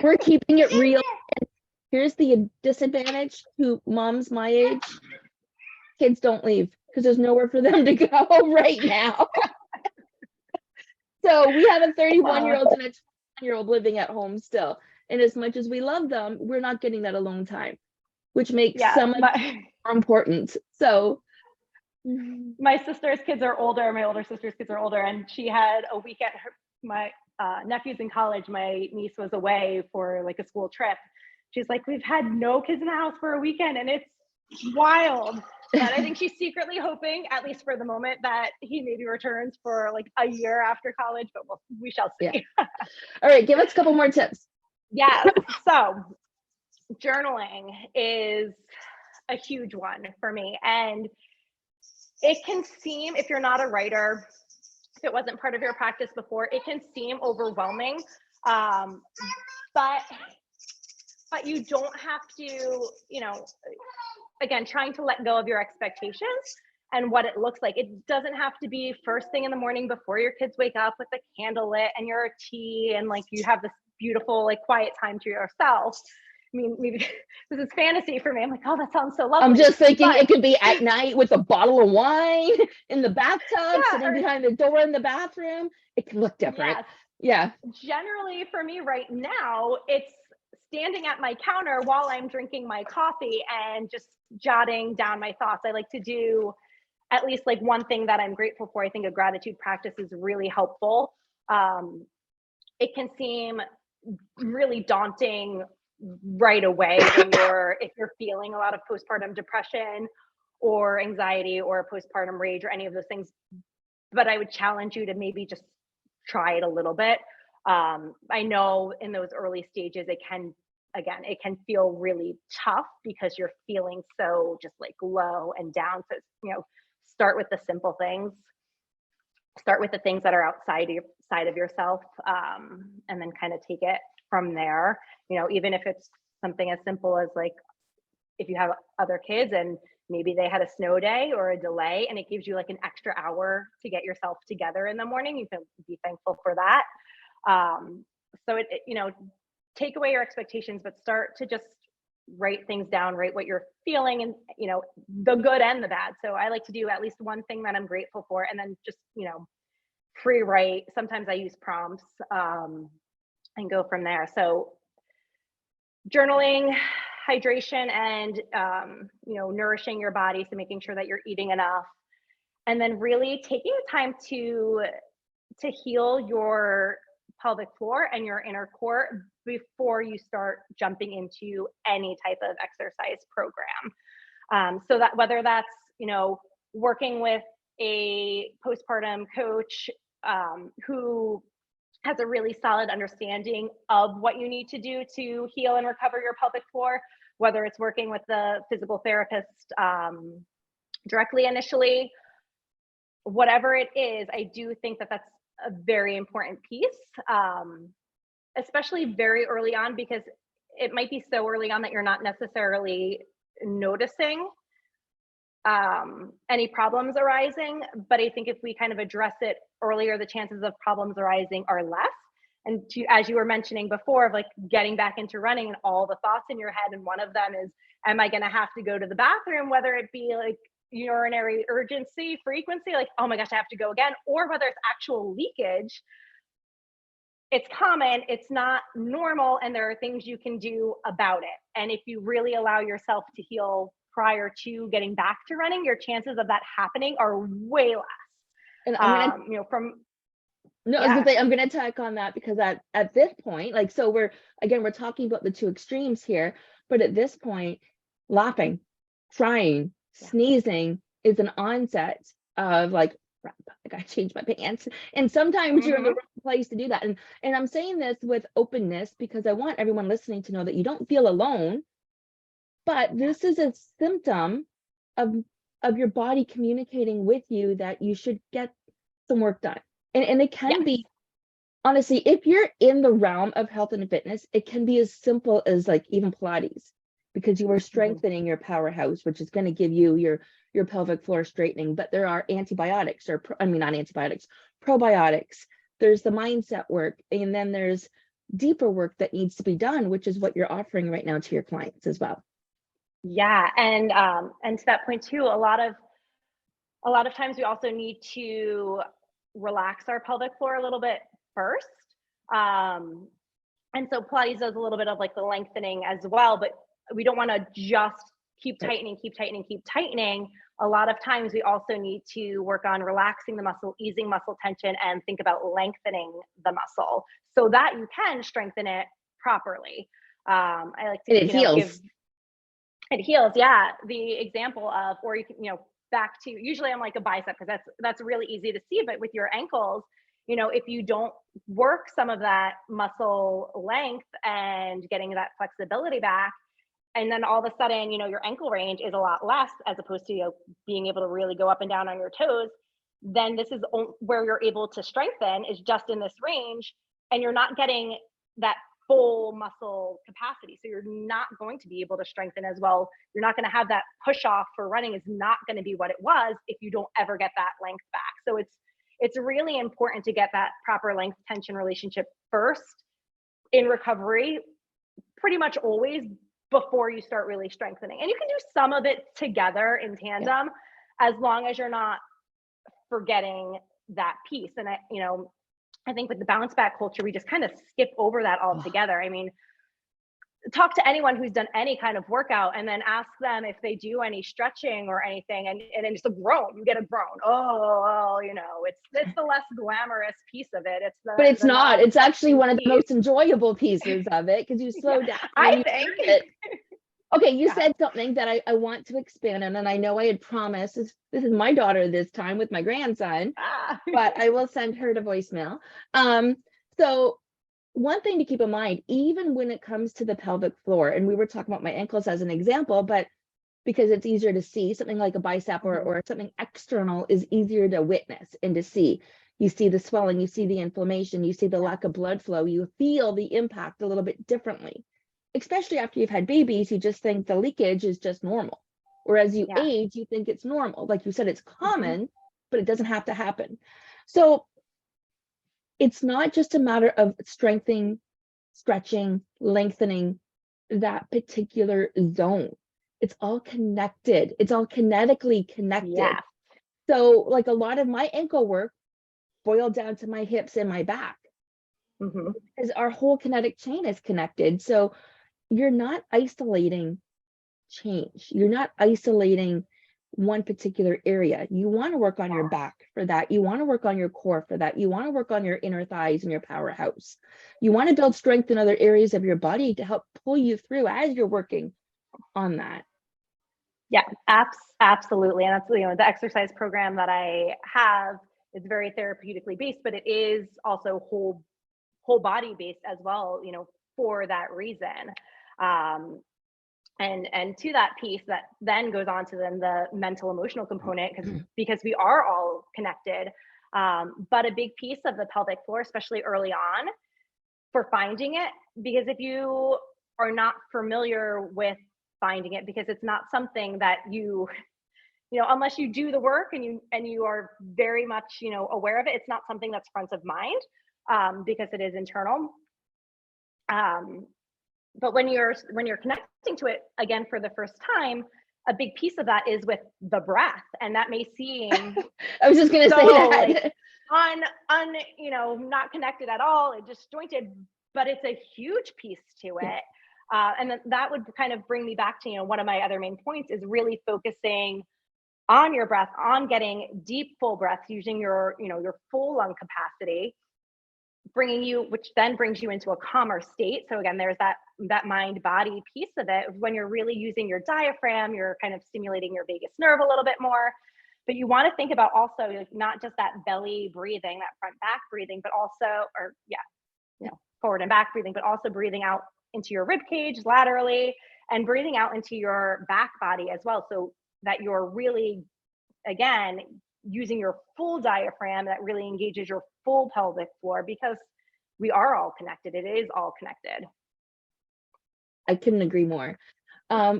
we're keeping it real. And here's the disadvantage to moms my age: kids don't leave, because there's nowhere for them to go right now. So we have a 31-year-old and a 21-year-old living at home still. And as much as we love them, we're not getting that alone time, which makes Yeah, so much more important. So my sister's kids are older. My older sister's kids are older, and she had a weekend. My nephew's in college. My niece was away for like a school trip. She's like, we've had no kids in the house for a weekend, and it's wild. But I think she's secretly hoping, at least for the moment, that he maybe returns for like a year after college. But we shall see. Yeah. All right, give us a couple more tips. Yeah. So journaling is a huge one for me, and it can seem, if you're not a writer, if it wasn't part of your practice before, it can seem overwhelming. But you don't have to, again, trying to let go of your expectations and what it looks like. It doesn't have to be first thing in the morning before your kids wake up with the candle lit and your tea and like you have this beautiful like quiet time to yourself. I mean, maybe this is fantasy for me. I'm like, oh, that sounds so lovely. I'm just thinking it could be at night with a bottle of wine in the bathtub, sitting behind the door in the bathroom. It can look different. Yes. Yeah. Generally for me right now, it's standing at my counter while I'm drinking my coffee and just jotting down my thoughts. I like to do at least like one thing that I'm grateful for. I think a gratitude practice is really helpful. It can seem really daunting right away if you're feeling a lot of postpartum depression or anxiety or postpartum rage or any of those things. But I would challenge you to maybe just try it a little bit. I know in those early stages, it can feel really tough because you're feeling so just like low and down. So, start with the simple things. Start with the things that are outside of yourself, and then kind of take it from there. Even if it's something as simple as like, if you have other kids and maybe they had a snow day or a delay and it gives you like an extra hour to get yourself together in the morning, you can be thankful for that. So take away your expectations, but start to just write things down, write what you're feeling and, the good and the bad. So I like to do at least one thing that I'm grateful for and then just, free write. Sometimes I use prompts, and go from there. So journaling, hydration, and, nourishing your body. So making sure that you're eating enough, and then really taking the time to heal your pelvic floor and your inner core before you start jumping into any type of exercise program. So that whether that's, working with a postpartum coach who has a really solid understanding of what you need to do to heal and recover your pelvic floor, whether it's working with the physical therapist directly initially, whatever it is, I do think that that's a very important piece, especially very early on, because it might be so early on that you're not necessarily noticing any problems arising. But I think if we kind of address it earlier, the chances of problems arising are less. And as you were mentioning before, of like getting back into running and all the thoughts in your head, and one of them is, am I going to have to go to the bathroom, whether it be like urinary urgency, frequency, like, oh my gosh, I have to go again, or whether it's actual leakage. It's common, it's not normal, and there are things you can do about it. And if you really allow yourself to heal prior to getting back to running, your chances of that happening are way less. And I'm gonna, I was gonna say, I'm gonna tack on that, because at this point, like, so we're talking about the two extremes here, but at this point, laughing, crying, sneezing is an onset of like, I gotta change my pants. And sometimes you're in the wrong place to do that. And I'm saying this with openness because I want everyone listening to know that you don't feel alone, but this is a symptom of your body communicating with you that you should get some work done. And it can be, honestly, if you're in the realm of health and fitness, it can be as simple as like even Pilates, because you are strengthening your powerhouse, which is going to give you your pelvic floor straightening. But there are antibiotics, or not antibiotics, probiotics. There's the mindset work, and then there's deeper work that needs to be done, which is what you're offering right now to your clients as well. Yeah, and to that point too, a lot of times we also need to relax our pelvic floor a little bit first. And so Pilates does a little bit of like the lengthening as well, but we don't want to just keep tightening, keep tightening, keep tightening. A lot of times we also need to work on relaxing the muscle, easing muscle tension, and think about lengthening the muscle so that you can strengthen it properly. I like to, And it heals. give it heals. Yeah. The example of, or you can, back to, usually I'm like a bicep because that's really easy to see, but with your ankles, if you don't work some of that muscle length and getting that flexibility back, and then all of a sudden, your ankle range is a lot less as opposed to being able to really go up and down on your toes, then this is where you're able to strengthen is just in this range, and you're not getting that full muscle capacity. So you're not going to be able to strengthen as well. You're not going to have that push off for running is not going to be what it was if you don't ever get that length back. So it's really important to get that proper length tension relationship first in recovery, pretty much always before you start really strengthening. And you can do some of it together in tandem, as long as you're not forgetting that piece. And I think with the bounce back culture, we just kind of skip over that altogether. I mean, talk to anyone who's done any kind of workout and then ask them if they do any stretching or anything, and it's a groan. You get a groan. It's the less glamorous piece of it. But it's not. It's actually one of the most enjoyable pieces of it because you slow down. I think. Okay, you said something that I want to expand on, and I know I had promised, this is my daughter this time with my grandson, but I will send her to voicemail. So one thing to keep in mind, even when it comes to the pelvic floor, and we were talking about my ankles as an example, but because it's easier to see, something like a bicep or something external is easier to witness and to see. You see the swelling, you see the inflammation, you see the lack of blood flow, you feel the impact a little bit differently. Especially after you've had babies, you just think the leakage is just normal. Or as you age, you think it's normal. Like you said, it's common, but it doesn't have to happen. So it's not just a matter of strengthening, stretching, lengthening that particular zone. It's all connected. It's all kinetically connected. Yeah. So like a lot of my ankle work boiled down to my hips and my back. Because our whole kinetic chain is connected. So you're not isolating change. You're not isolating one particular area. You want to work on your back for that. You want to work on your core for that. You want to work on your inner thighs and your powerhouse. You want to build strength in other areas of your body to help pull you through as you're working on that. Yeah, absolutely. And that's, the exercise program that I have is very therapeutically based, but it is also whole body based as well, for that reason. And to that piece that then goes on to then the mental emotional component, because we are all connected. But a big piece of the pelvic floor, especially early on, for finding it, because if you are not familiar with finding it, because it's not something that unless you do the work and you are very much aware of it, it's not something that's front of mind, because it is internal. But when you're connecting to it again for the first time, a big piece of that is with the breath, and that may seem I was just going to say that not connected at all, and disjointed, but it's a huge piece to it. And that would kind of bring me back to one of my other main points is really focusing on your breath, on getting deep full breaths, using your full lung capacity, which then brings you into a calmer state. So again, there's that mind body piece of it. When you're really using your diaphragm, you're kind of stimulating your vagus nerve a little bit more. But you want to think about also not just that belly breathing, that front back breathing, but also, forward and back breathing, but also breathing out into your rib cage laterally and breathing out into your back body as well. So that you're really, again, using your full diaphragm that really engages your full pelvic floor, because we are all connected. It is all connected. I couldn't agree more.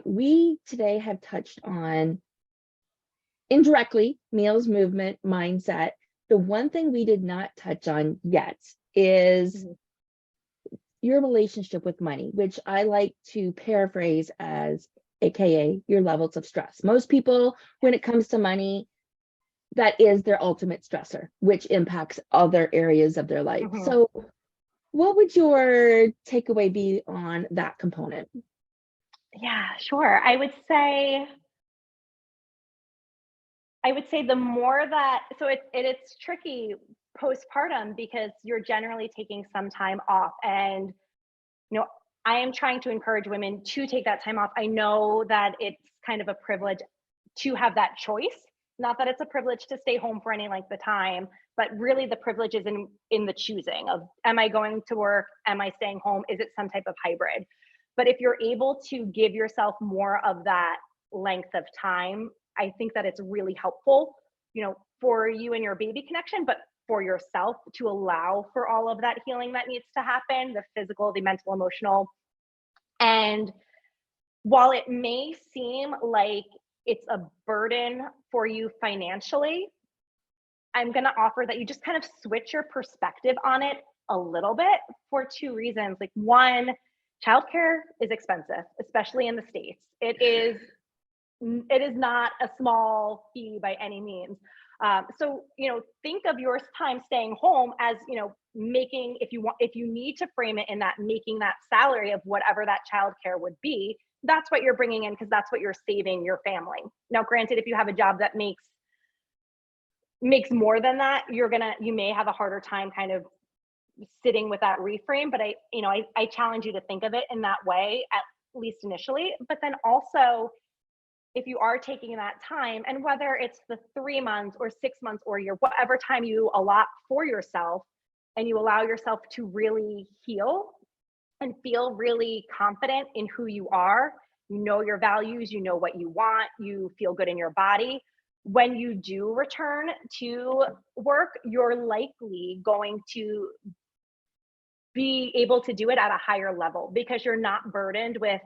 We today have touched on indirectly meals, movement, mindset. The one thing we did not touch on yet is your relationship with money, which I like to paraphrase as AKA your levels of stress. Most people, when it comes to money, that is their ultimate stressor, which impacts other areas of their life. Mhm. So what would your takeaway be on that component? Yeah, sure. I would say the more that, so it's tricky postpartum because you're generally taking some time off, and you know I am trying to encourage women to take that time off. I know that it's kind of a privilege to have that choice, not that it's a privilege to stay home for any length of time, but really the privilege is in the choosing of, am I going to work, am I staying home, is it some type of hybrid? But if you're able to give yourself more of that length of time, I think that it's really helpful, for you and your baby connection, but for yourself, to allow for all of that healing that needs to happen, the physical, the mental, emotional. And while it may seem like it's a burden for you financially, I'm going to offer that you just kind of switch your perspective on it a little bit, for two reasons. Like, one, childcare is expensive, especially in the States. It is not a small fee by any means. So, think of your time staying home as, making, if you need to frame it in that, making that salary of whatever that childcare would be, that's what you're bringing in, because that's what you're saving your family. Now, granted, if you have a job that makes more than that, you may have a harder time kind of sitting with that reframe. But I challenge you to think of it in that way, at least initially. But then also, if you are taking that time, and whether it's the 3 months or 6 months or your whatever time you allot for yourself, and you allow yourself to really heal and feel really confident in who you are, your values, what you want, you feel good in your body. When you do return to work, you're likely going to be able to do it at a higher level, because you're not burdened with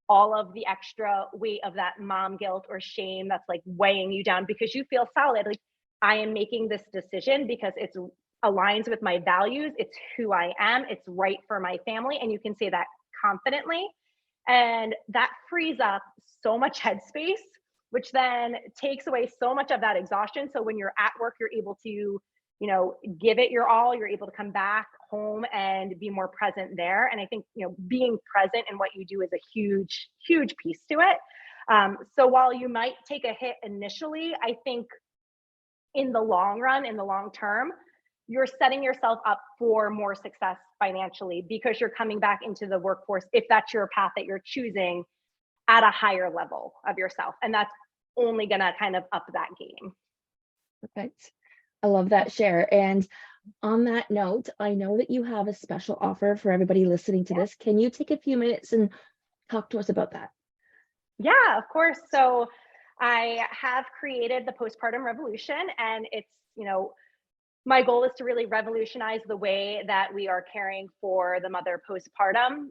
all of the extra weight of that mom guilt or shame that's like weighing you down, because you feel solid. Like, I am making this decision because it's aligns with my values. It's who I am. It's right for my family. And you can say that confidently. And that frees up so much headspace, which then takes away so much of that exhaustion. So when you're at work, you're able to, give it your all. You're able to come back home and be more present there. And I think, being present in what you do is a huge, huge piece to it. So while you might take a hit initially, I think in the long run, in the long term, you're setting yourself up for more success financially, because you're coming back into the workforce, if that's your path that you're choosing, at a higher level of yourself. And that's only going to kind of up that game. Perfect. I love that share. And on that note, I know that you have a special offer for everybody listening to this. Can you take a few minutes and talk to us about that? Yeah, of course. So I have created the Postpartum Revolution, and it's, my goal is to really revolutionize the way that we are caring for the mother postpartum,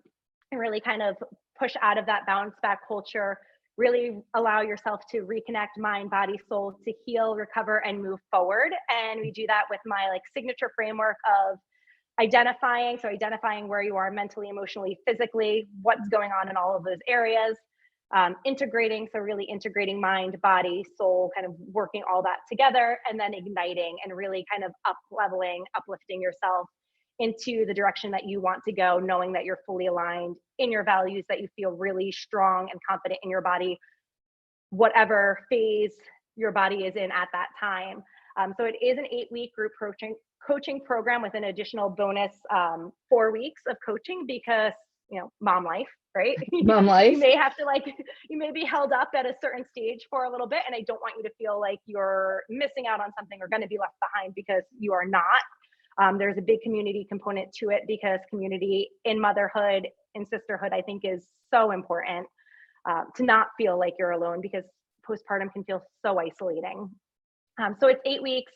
and really kind of push out of that bounce back culture, really allow yourself to reconnect mind, body, soul, to heal, recover, and move forward. And we do that with my signature framework of identifying where you are mentally, emotionally, physically, what's going on in all of those areas. Really integrating mind, body, soul, kind of working all that together, and then igniting and really kind of uplifting yourself into the direction that you want to go, knowing that you're fully aligned in your values, that you feel really strong and confident in your body, whatever phase your body is in at that time. So it is an 8-week group coaching program with an additional bonus 4 weeks of coaching, because mom life, right? Mom life. You may have to you may be held up at a certain stage for a little bit, and I don't want you to feel like you're missing out on something or going to be left behind, because you are not. There's a big community component to it, because community in motherhood and sisterhood, I think, is so important, to not feel like you're alone, because postpartum can feel so isolating. So it's 8 weeks.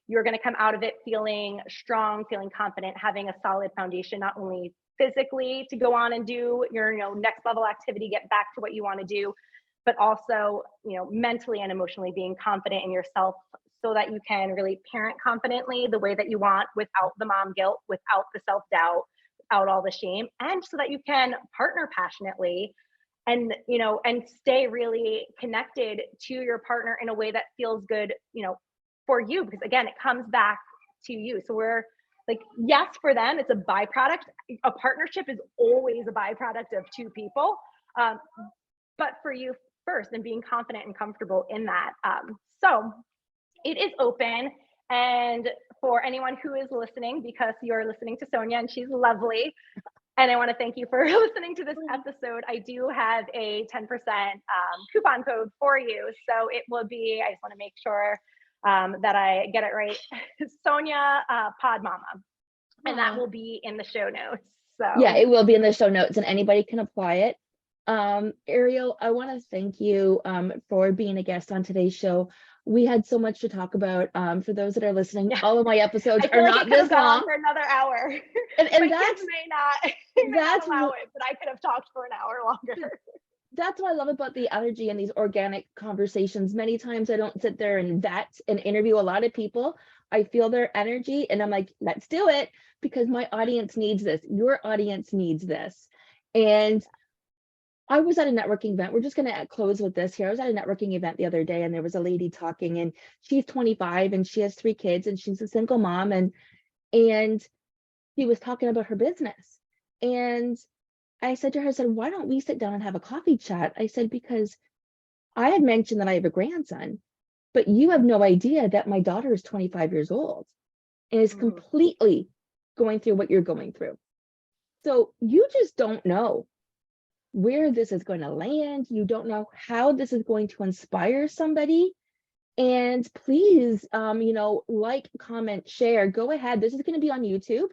You're going to come out of it feeling strong, feeling confident, having a solid foundation, not only physically to go on and do your next level activity, get back to what you want to do, but also mentally and emotionally being confident in yourself, so that you can really parent confidently the way that you want, without the mom guilt, without the self-doubt, without all the shame, and so that you can partner passionately and and stay really connected to your partner in a way that feels good for you, because again, it comes back to you. So we're like, yes, for them, it's a byproduct. A partnership is always a byproduct of two people. But for you first, and being confident and comfortable in that. So it is open. And for anyone who is listening, because you're listening to Sonya and she's lovely, and I want to thank you for listening to this episode, I do have a 10% coupon code for you. So it will be, I just want to make sure that I get it right, Sonya Pod Mama. And that will be in the show notes. So yeah, it will be in the show notes and anybody can apply it. Arielle, I want to thank you for being a guest on today's show. We had so much to talk about. For those that are listening, all of my episodes are like not this long. For another hour. And my that's kids may not allow it, but I could have talked for an hour longer. That's what I love about the allergy and these organic conversations. Many times I don't sit there and vet and interview a lot of people. I feel their energy and I'm like, let's do it, because my audience needs this. Your audience needs this. And I was at a networking event. We're just going to close with this here. I was at a networking event the other day and there was a lady talking, and she's 25 and she has 3 kids and she's a single mom, and she was talking about her business. And I said to her, I said, why don't we sit down and have a coffee chat? I said, because I had mentioned that I have a grandson, but you have no idea that my daughter is 25 years old and is completely going through what you're going through. So you just don't know where this is going to land. You don't know how this is going to inspire somebody. And please, like, comment, share, go ahead. This is going to be on YouTube.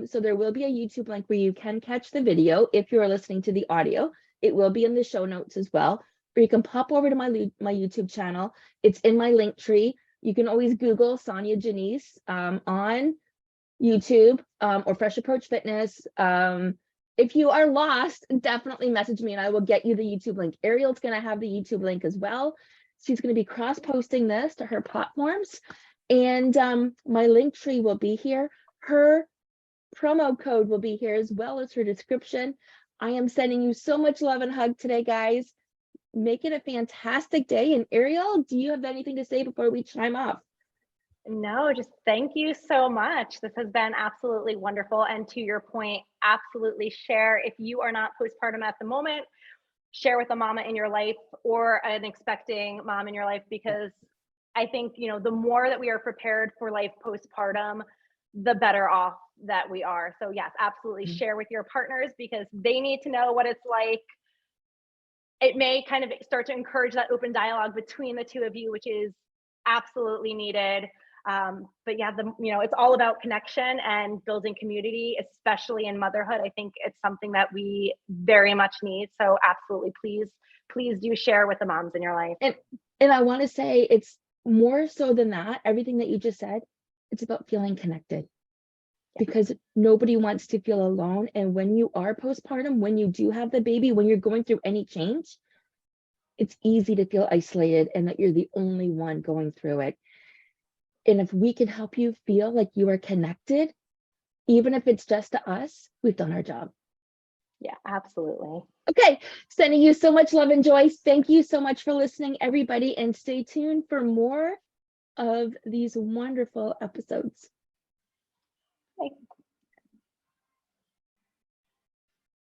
So there will be a YouTube link where you can catch the video. If you're listening to the audio, it will be in the show notes as well. Or you can pop over to my YouTube channel. It's in my link tree. You can always Google Sonya Janisse on YouTube or Fresh Approach Fitness. If you are lost, definitely message me and I will get you the YouTube link. Arielle's going to have the YouTube link as well. She's going to be cross-posting this to her platforms. And my link tree will be here. Her promo code will be here, as well as her description. I am sending you so much love and hug today, guys. Make it a fantastic day. And Arielle, do you have anything to say before we chime off? No, just thank you so much. This has been absolutely wonderful. And to your point, absolutely share. If you are not postpartum at the moment, share with a mama in your life or an expecting mom in your life, because I think, the more that we are prepared for life postpartum, the better off that we are. So yes, absolutely share with your partners, because they need to know what it's like. It may kind of start to encourage that open dialogue between the two of you, which is absolutely needed. But yeah, it's all about connection and building community, especially in motherhood. I think it's something that we very much need. So absolutely, please do share with the moms in your life. And I want to say, it's more so than that. Everything that you just said, it's about feeling connected, because nobody wants to feel alone. And when you are postpartum, when you do have the baby, when you're going through any change, it's easy to feel isolated and that you're the only one going through it. And if we can help you feel like you are connected, even if it's just to us, we've done our job. Yeah, absolutely. Okay, sending you so much love and joy. Thank you so much for listening, everybody, and stay tuned for more of these wonderful episodes. Bye.